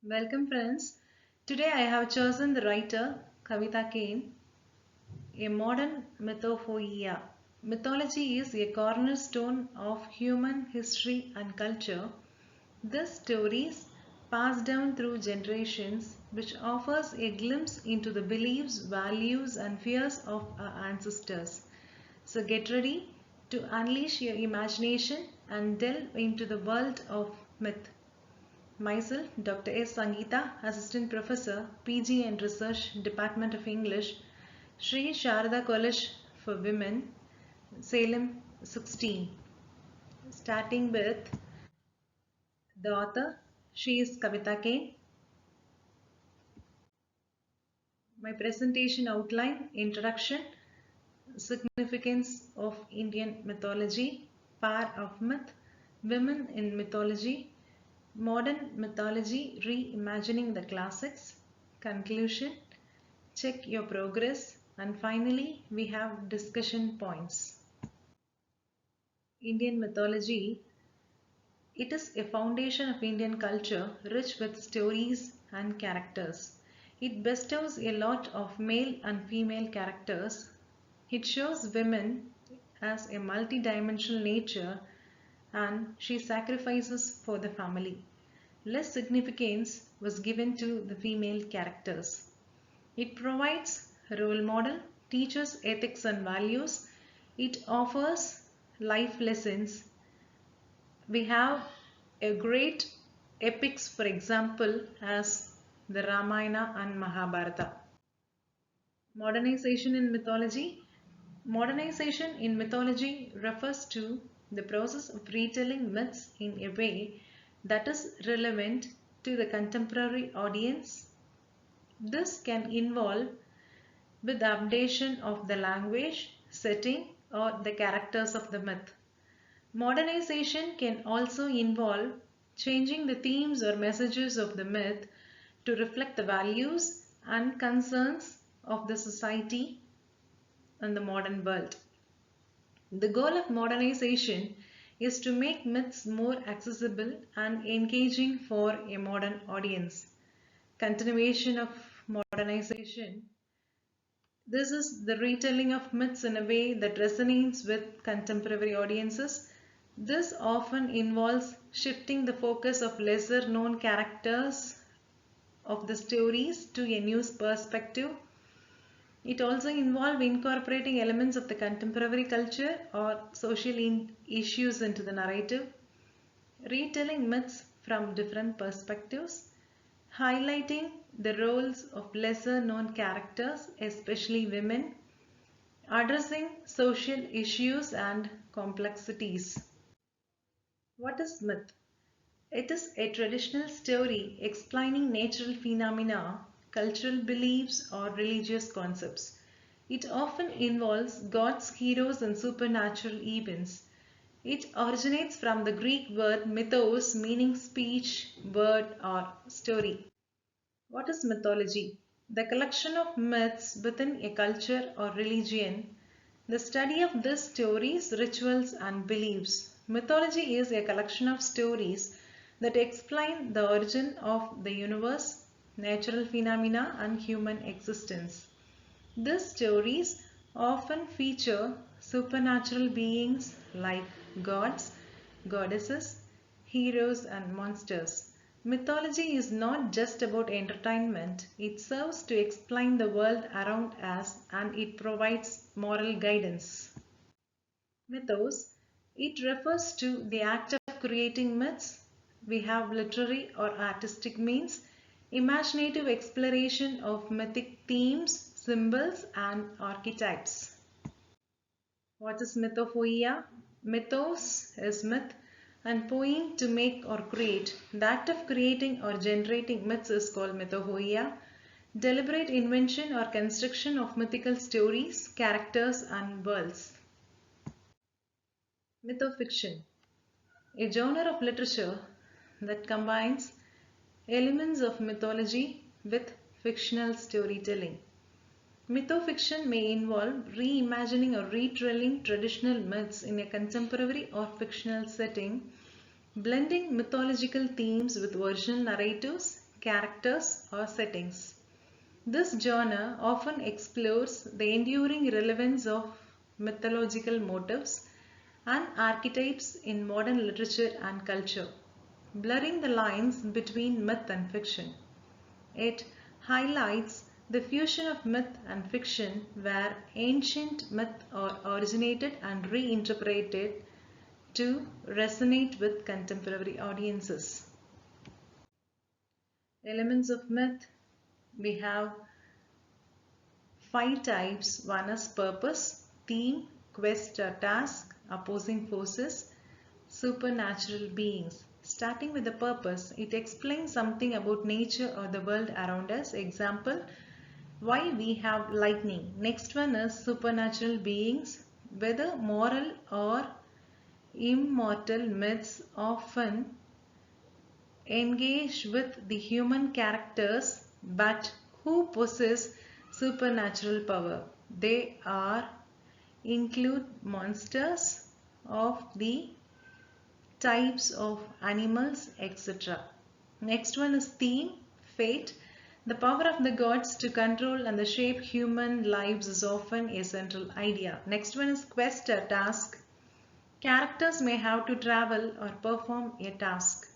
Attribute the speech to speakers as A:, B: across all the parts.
A: Welcome friends. Today I have chosen the writer Kavitha Kane, a modern mythopoeia. Mythology is a cornerstone of human history and culture. These stories passed down through generations which offers a glimpse into the beliefs, values and fears of our ancestors. So get ready to unleash your imagination and delve into the world of myth. Myself, Dr. S. Sangeetha, Assistant Professor, PG and Research, Department of English, Sri Sharada College for Women, Salem 16. Starting with the author, she is Kavitha Kane. My presentation outline, introduction, significance of Indian mythology, power of myth, women in mythology, modern mythology reimagining the classics, conclusion, check your progress, and finally we have discussion points. Indian mythology, it is a foundation of Indian culture rich with stories and characters. It bestows a lot of male and female characters. It shows women as a multi-dimensional nature and she sacrifices for the family. Less significance was given to the female characters. It provides a role model, teaches ethics and values. It offers life lessons. We have a great epics, for example, as the Ramayana and Mahabharata. Modernization in mythology. Modernization in mythology refers to the process of retelling myths in a way that is relevant to the contemporary audience. This can involve with the updation of the language, setting, or the characters of the myth. Modernization can also involve changing the themes or messages of the myth to reflect the values and concerns of the society and the modern world. The goal of modernization is to make myths more accessible and engaging for a modern audience. Continuation of modernization. This is the retelling of myths in a way that resonates with contemporary audiences. This often involves shifting the focus of lesser known characters of the stories to a new perspective. It also involves incorporating elements of the contemporary culture or social issues into the narrative, retelling myths from different perspectives, highlighting the roles of lesser known characters, especially women, addressing social issues and complexities. What is myth? It is a traditional story explaining natural phenomena, cultural beliefs, or religious concepts. It often involves gods, heroes, and supernatural events. It originates from the Greek word mythos, meaning speech, word, or story. What is mythology? The collection of myths within a culture or religion. The study of these stories, rituals, and beliefs. Mythology is a collection of stories that explain the origin of the universe, natural phenomena, and human existence. These stories often feature supernatural beings like gods, goddesses, heroes, and monsters. Mythology is not just about entertainment, it serves to explain the world around us and it provides moral guidance. Mythos, it refers to the act of creating myths. We have literary or artistic means, imaginative exploration of mythic themes, symbols, and archetypes. What is mythopoeia? Mythos is myth and poem to make or create. The act of creating or generating myths is called mythopoeia. Deliberate invention or construction of mythical stories, characters, and worlds. Mythofiction, a genre of literature that combines elements of mythology with fictional storytelling. Mythofiction may involve reimagining or retelling traditional myths in a contemporary or fictional setting, blending mythological themes with original narratives, characters, or settings. This genre often explores the enduring relevance of mythological motifs and archetypes in modern literature and culture, blurring the lines between myth and fiction. It highlights the fusion of myth and fiction where ancient myths are originated and reinterpreted to resonate with contemporary audiences. Elements of myth, we have five types. One is purpose, theme, quest or task, opposing forces, supernatural beings. Starting with the purpose, it explains something about nature or the world around us. Example, why we have lightning. Next one is supernatural beings, whether moral or immortal myths often engage with the human characters but who possess supernatural power. They are include monsters of the types of animals, etc. Next one is theme, fate. The power of the gods to control and the shape human lives is often a central idea. Next one is quest or task. Characters may have to travel or perform a task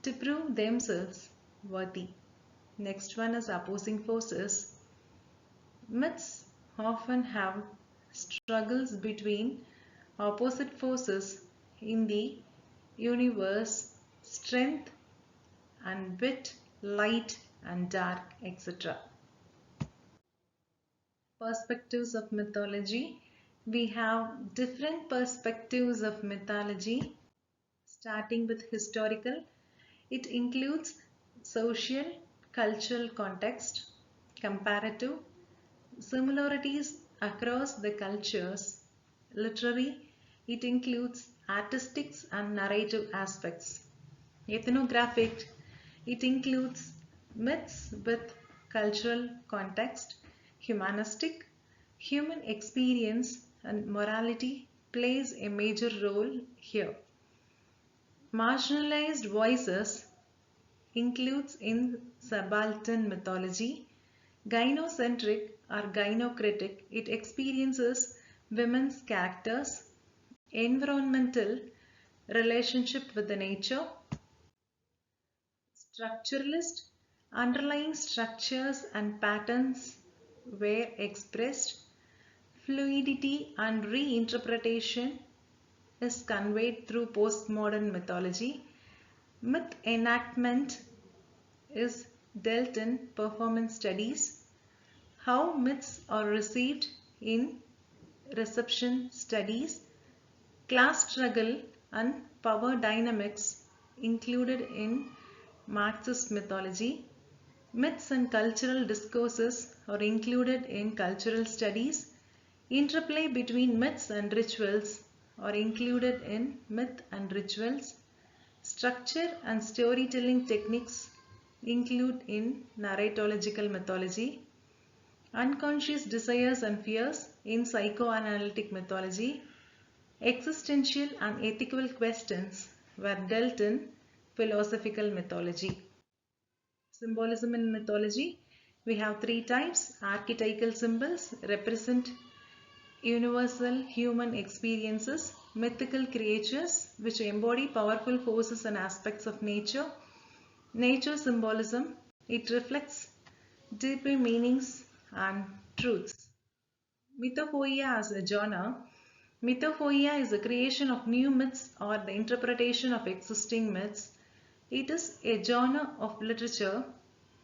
A: to prove themselves worthy. Next one is opposing forces. Myths often have struggles between opposite forces in the universe, strength and wit, light and dark, etc. Perspectives of mythology. We have different perspectives of mythology, starting with historical. It includes social, cultural context, comparative, similarities across the cultures, literary. It includes artistics and narrative aspects. Ethnographic, it includes myths with cultural context. Humanistic, human experience and morality plays a major role here. Marginalized voices includes in subaltern mythology. Gynocentric or gynocritic, it experiences women's characters. Environmental, relationship with the nature. Structuralist, underlying structures and patterns were expressed. Fluidity and reinterpretation is conveyed through postmodern mythology. Myth enactment is dealt in performance studies. How myths are received in reception studies. Class struggle and power dynamics included in Marxist mythology. Myths and cultural discourses are included in cultural studies. Interplay between myths and rituals are included in myth and rituals. Structure and storytelling techniques include in narratological mythology. Unconscious desires and fears in psychoanalytic mythology. Existential and ethical questions were dealt in philosophical mythology. Symbolism in mythology. We have three types. Archetypal symbols represent universal human experiences. Mythical creatures which embody powerful forces and aspects of nature. Nature symbolism. It reflects deeper meanings and truths. Mythopoeia as a genre. Mythopoeia is the creation of new myths or the interpretation of existing myths. It is a genre of literature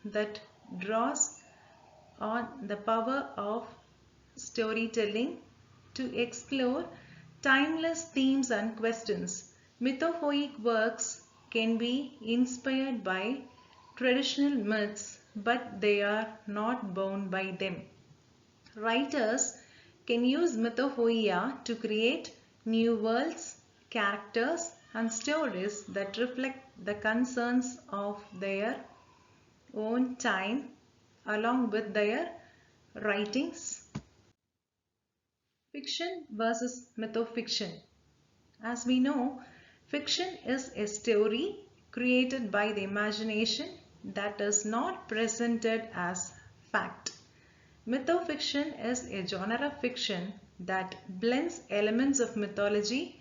A: that draws on the power of storytelling to explore timeless themes and questions. Mythopoeic works can be inspired by traditional myths, but they are not bound by them. Writers can use mythopoeia to create new worlds, characters, and stories that reflect the concerns of their own time along with their writings. Fiction versus mythofiction. As we know, fiction is a story created by the imagination that is not presented as fact. Mythofiction is a genre of fiction that blends elements of mythology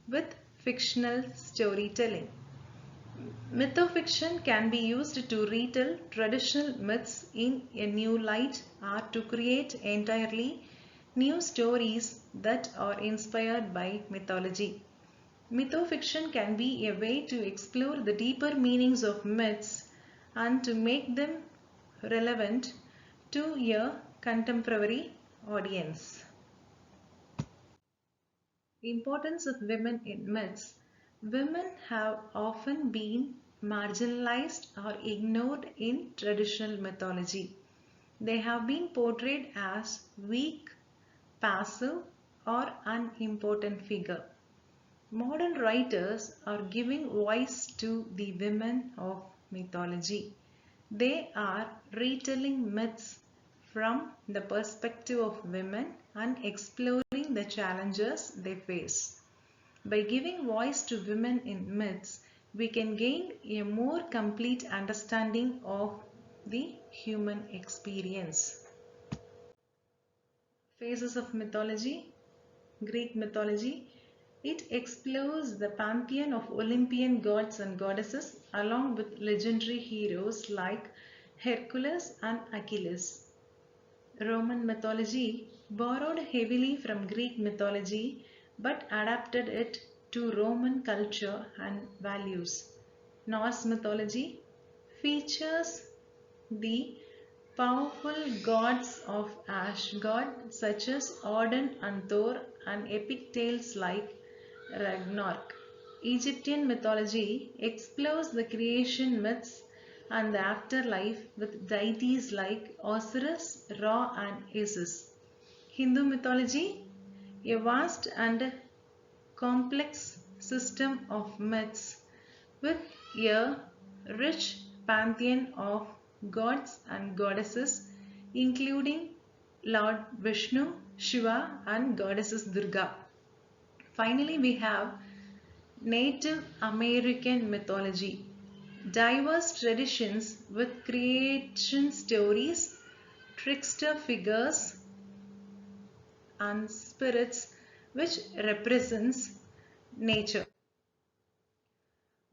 A: with fictional storytelling. Mythofiction can be used to retell traditional myths in a new light or to create entirely new stories that are inspired by mythology. Mythofiction can be a way to explore the deeper meanings of myths and to make them relevant to a contemporary audience. Importance of women in myths. Women have often been marginalized or ignored in traditional mythology. They have been portrayed as weak, passive, or unimportant figure. Modern writers are giving voice to the women of mythology. They are retelling myths from the perspective of women and exploring the challenges they face. By giving voice to women in myths, we can gain a more complete understanding of the human experience. Phases of mythology. Greek mythology. It explores the pantheon of Olympian gods and goddesses along with legendary heroes like Hercules and Achilles. Roman mythology borrowed heavily from Greek mythology but adapted it to Roman culture and values. Norse mythology features the powerful gods of Asgard such as Odin and Thor and epic tales like Ragnarok. Egyptian mythology explores the creation myths and the afterlife with deities like Osiris, Ra and Isis. Hindu mythology, a vast and complex system of myths with a rich pantheon of gods and goddesses including Lord Vishnu, Shiva and goddesses Durga. Finally, we have Native American mythology. Diverse traditions with creation stories, trickster figures and spirits which represents nature.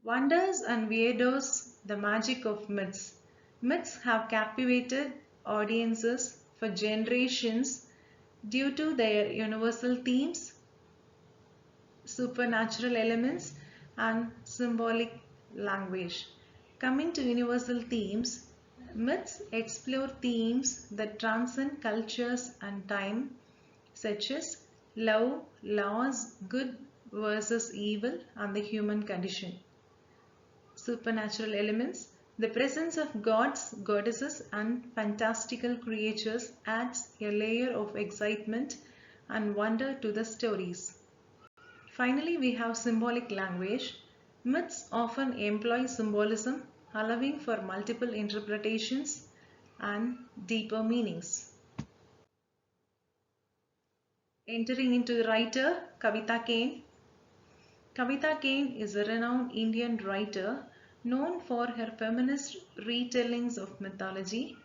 A: Wonders and weirdos, the magic of myths. Myths have captivated audiences for generations due to their universal themes, supernatural elements and symbolic language. Coming to universal themes, myths explore themes that transcend cultures and time such as love, loss, good versus evil and the human condition. Supernatural elements, the presence of gods, goddesses and fantastical creatures adds a layer of excitement and wonder to the stories. Finally, we have symbolic language. Myths often employ symbolism, allowing for multiple interpretations and deeper meanings. Entering into the writer, Kavitha Kane. Kavitha Kane is a renowned Indian writer known for her feminist retellings of mythology.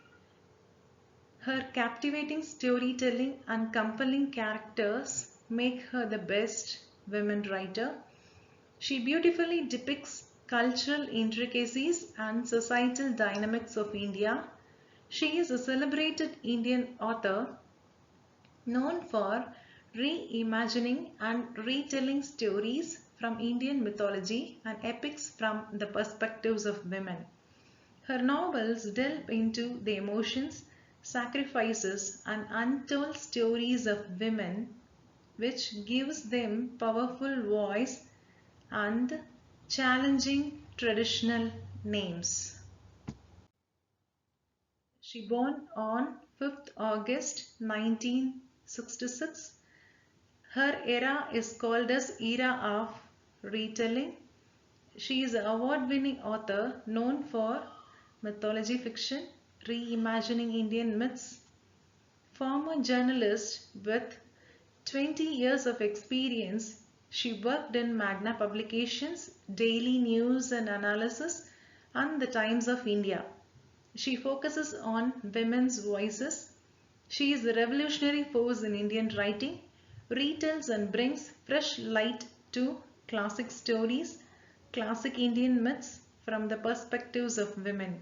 A: Her captivating storytelling and compelling characters make her the best women writer. She beautifully depicts cultural intricacies and societal dynamics of India. She is a celebrated Indian author known for reimagining and retelling stories from Indian mythology and epics from the perspectives of women. Her novels delve into the emotions, sacrifices and untold stories of women, which gives them powerful voice and challenging traditional names. She born on 5th August 1966. Her era is called as era of retelling. She is an award-winning author known for mythology fiction, reimagining Indian myths, former journalist with 20 years of experience. She worked in Magna Publications, Daily News and Analysis, and the Times of India. She focuses on women's voices. She is a revolutionary force in Indian writing, retells and brings fresh light to classic stories, classic Indian myths from the perspectives of women.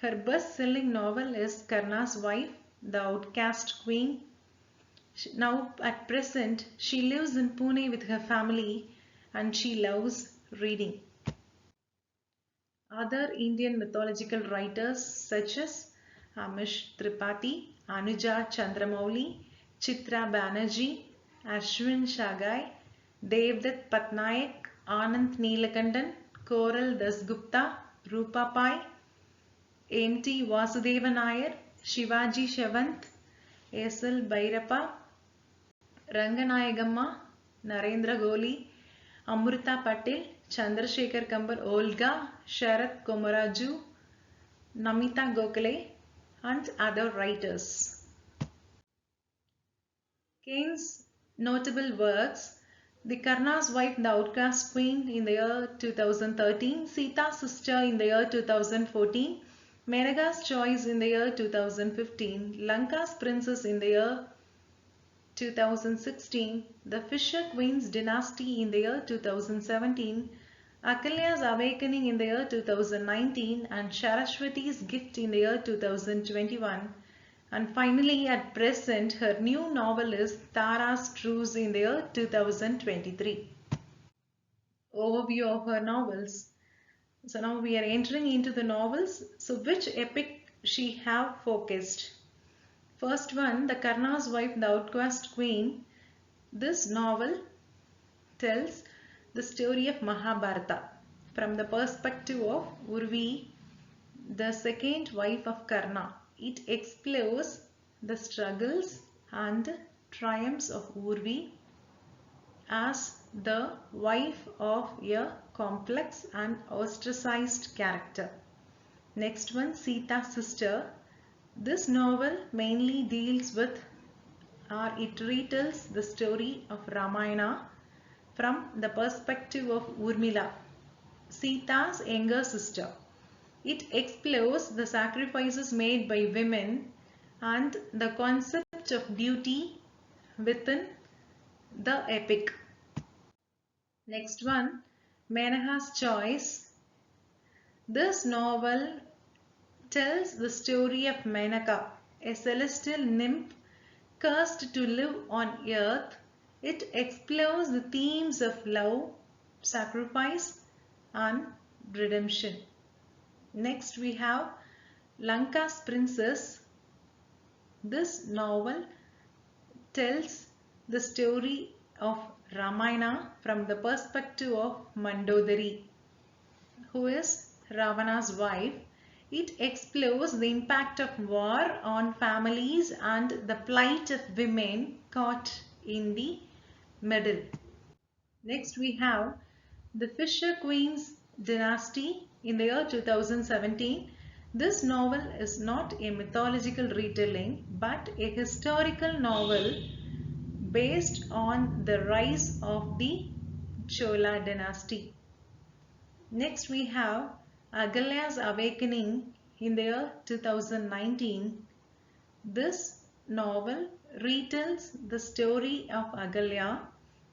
A: Her best-selling novel is Karna's Wife, The Outcast Queen. Now at present, she lives in Pune with her family and she loves reading. Other Indian mythological writers such as Amish Tripathi, Anuja Chandramouli, Chitra Banerjee, Ashwin Shagai, Devdutt Patnaik, Anand Neelakandan, Koral Dasgupta, Rupa Pai, M.T. Vasudevan Iyer, Shivaji Shavant, S.L. Bhairappa, Ranganayagamma, Narendra Goli, Amrita Patel, Chandrasekhar Kambar Olga, Sharath Komaraju, Namita Gokhale, and other writers. Kane's notable works: The Karna's Wife, The Outcast Queen in the year 2013, Sita's Sister in the year 2014, Menaka's Choice in the year 2015, Lanka's Princess in the year 2016, The Fisher Queen's Dynasty in the year 2017, Akalya's Awakening in the year 2019, and Saraswati's Gift in the year 2021. And finally, at present, her new novel is Tara's Truce in the year 2023. Overview of her novels. So now we are entering into the novels. So which epic she have focused? First one, The Karna's Wife, The Outcast Queen. This novel tells the story of Mahabharata from the perspective of Urvi, the second wife of Karna. It explores the struggles and triumphs of Urvi as the wife of a complex and ostracized character. Next one, Sita's Sister. This novel mainly deals with, or it retells the story of Ramayana from the perspective of Urmila, Sita's younger sister. It explores the sacrifices made by women and the concept of duty within the epic. Next one, Menaka's Choice. This novel tells the story of Menaka, a celestial nymph cursed to live on earth. It explores the themes of love, sacrifice, and redemption. Next we have Lanka's Princess. This novel tells the story of Ramayana from the perspective of Mandodari, who is Ravana's wife. It explores the impact of war on families and the plight of women caught in the middle. Next we have The Fisher Queen's Dynasty in the year 2017. This novel is not a mythological retelling but a historical novel based on the rise of the Chola dynasty. Next we have Agalya's Awakening in the year 2019. This novel retells the story of Agalya,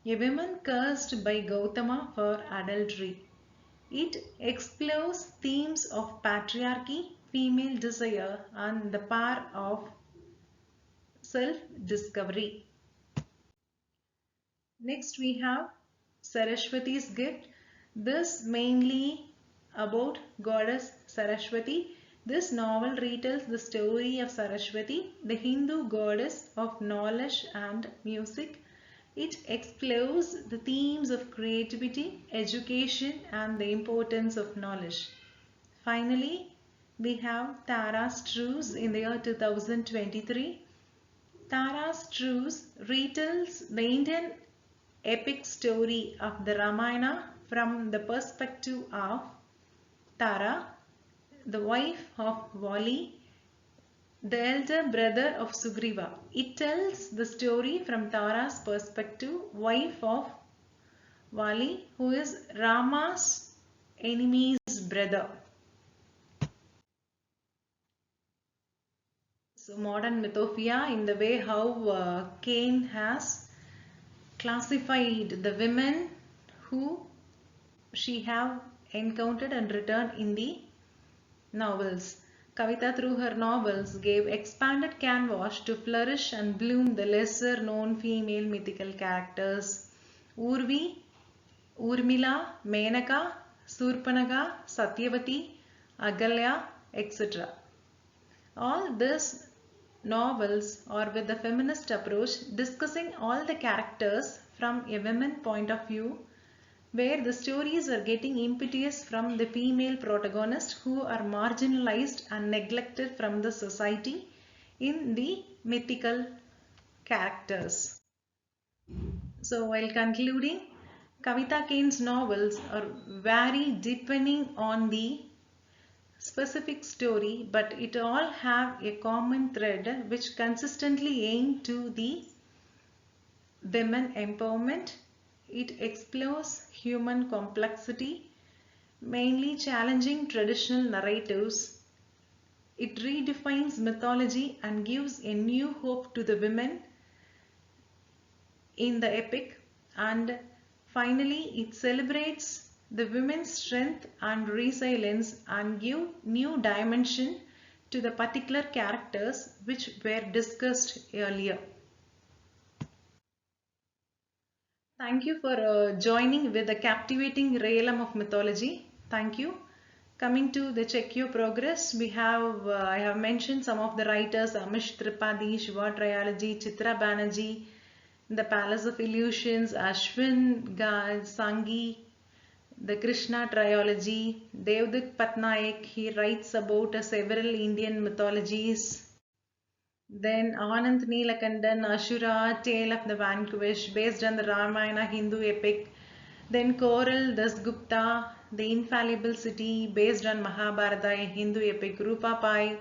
A: a woman cursed by Gautama for adultery. It explores themes of patriarchy, female desire, and the power of self-discovery. Next we have Saraswati's Gift. This mainly about goddess Saraswati. This novel retells the story of Saraswati, the Hindu goddess of knowledge and music. It explores the themes of creativity, education, and the importance of knowledge. Finally, we have Tara's Truce in the year 2023. Tara's Truce retells the Indian epic story of the Ramayana from the perspective of Tara, the wife of Vali, the elder brother of Sugriva. It tells the story from Tara's perspective, wife of Vali, who is Rama's enemy's brother. So modern Mythopoeia, in the way how Kane has classified the women who she have encountered and written in the novels. Kavitha, through her novels, gave expanded canvas to flourish and bloom the lesser known female mythical characters. Urvi, Urmila, Menaka, Surpanaga, Satyavati, Agalya, etc. All these novels are with the feminist approach, discussing all the characters from a women point of view, where the stories are getting impetus from the female protagonists who are marginalized and neglected from the society in the mythical characters. So while concluding, Kavitha Kane's novels are vary depending on the specific story, but it all have a common thread which consistently aim to the women empowerment. It explores human complexity, mainly challenging traditional narratives. It redefines mythology and gives a new hope to the women in the epic. And finally, it celebrates the women's strength and resilience and give new dimension to the particular characters which were discussed earlier. Thank you for joining with the captivating realm of mythology. Thank you. Coming to the check your progress, we have I have mentioned some of the writers: Amish Tripathi, Shiva Trilogy, Chitra Banerjee, The Palace of Illusions, Ashwin Sangi, the Krishna Trilogy, Devdutt Patnaik. He writes about several Indian mythologies. Then Anand Neelakandan, Ashura, Tale of the Vanquished, based on the Ramayana Hindu epic. Then Koral Dasgupta, The Infallible City, based on Mahabharata, a Hindu epic. Rupa Pai,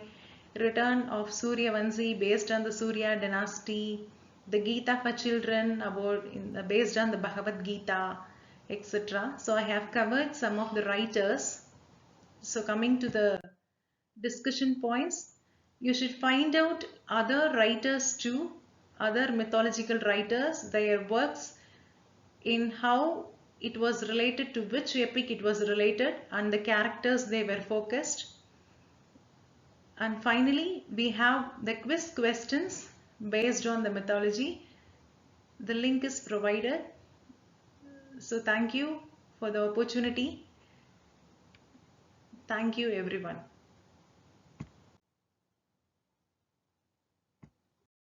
A: Return of Suryavanshi, based on the Surya dynasty. The Gita for Children, based on the Bhagavad Gita, etc. So I have covered some of the writers. So coming to the discussion points, you should find out other writers too, other mythological writers, their works, in how it was related to which epic it was related, and the characters they were focused. And finally, we have the quiz questions based on the mythology. The link is provided. So thank you for the opportunity. Thank you everyone.